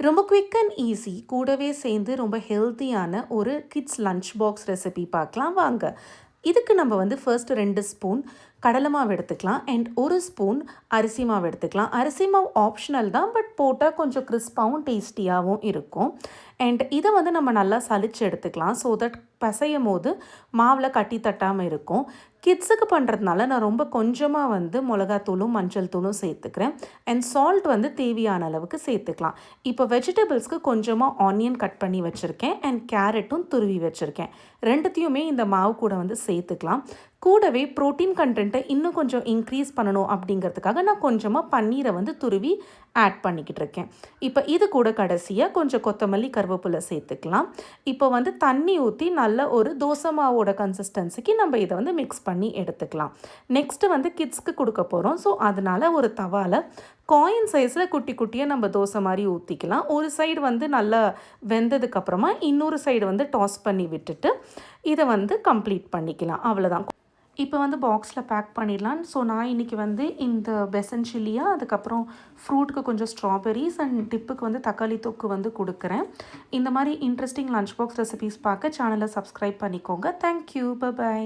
ரொம்ப quick and easy கூடவே சேர்ந்து ரொம்ப ஹெல்த்தியான ஒரு கிட்ஸ் லஞ்ச் பாக்ஸ் ரெசிபி பார்க்கலாம் வாங்க. இதுக்கு நம்ம வந்து ஃபர்ஸ்ட் 2 ஸ்பூன் கடலை மாவு எடுத்துக்கலாம் அண்ட் 1 ஸ்பூன் அரிசி மாவு எடுத்துக்கலாம். அரிசி மாவு ஆப்ஷனல் தான், பட் போட்டால் கொஞ்சம் கிறிஸ்பாகவும் டேஸ்டியாகவும் இருக்கும். அண்ட் இதை வந்து நம்ம நல்லா சலிச்சு எடுத்துக்கலாம் ஸோ தட் பசையும் போது மாவில் கட்டி தட்டாமல் இருக்கும். கிட்ஸுக்கு பண்ணுறதுனால நான் ரொம்ப கொஞ்சமாக வந்து மிளகாத்தூளும் மஞ்சள் தூளும் சேர்த்துக்கிறேன் அண்ட் சால்ட் வந்து தேவையான அளவுக்கு சேர்த்துக்கலாம். இப்போ வெஜிடபிள்ஸ்க்கு கொஞ்சமாக ஆனியன் கட் பண்ணி வச்சுருக்கேன் அண்ட் கேரட்டும் துருவி வச்சுருக்கேன். ரெண்டுத்தையுமே இந்த மாவு கூட வந்து சேர்த்துக்கலாம். கூடவே ப்ரோட்டீன் கண்டென்ட்டை இன்னும் கொஞ்சம் இன்க்ரீஸ் பண்ணணும் அப்படிங்கிறதுக்காக நான் கொஞ்சமாக பன்னீரை வந்து துருவி ஆட் பண்ணிக்கிட்டு இருக்கேன். இப்போ இது கூட கடைசியாக கொஞ்சம் கொத்தமல்லி கருவேப்பிலை சேர்த்துக்கலாம். இப்போ வந்து தண்ணி ஊற்றி நல்ல ஒரு தோசை மாவோட கன்சிஸ்டன்சிக்கு நம்ம இதை வந்து மிக்ஸ் பண்ணி எடுத்துக்கலாம். நெக்ஸ்ட்டு வந்து கிட்ஸ்க்கு கொடுக்க போகிறோம். ஸோ அதனால் ஒரு தவாவில் காயின் சைஸில் குட்டி குட்டியாக நம்ம தோசை மாதிரி ஊற்றிக்கலாம். ஒரு சைடு வந்து நல்லா வெந்ததுக்கப்புறமா இன்னொரு சைடு வந்து டாஸ் பண்ணி விட்டுட்டு இதை வந்து கம்ப்ளீட் பண்ணிக்கலாம். அவ்வளோதான். இப்போ வந்து பாக்ஸில் பேக் பண்ணிடலாம். ஸோ நான் இன்றைக்கி வந்து இந்த பெசன் சில்லியா, அதுக்கப்புறம் ஃப்ரூட்டுக்கு கொஞ்சம் ஸ்ட்ராபெரிஸ் அண்ட் டிப்புக்கு வந்து தக்காளி தொக்கு வந்து கொடுக்குறேன். இந்த மாதிரி இன்ட்ரெஸ்டிங் லஞ்ச் பாக்ஸ் ரெசிபீஸ் பார்க்க சேனலை சப்ஸ்கிரைப் பண்ணிக்கோங்க. தேங்க்யூ. பை.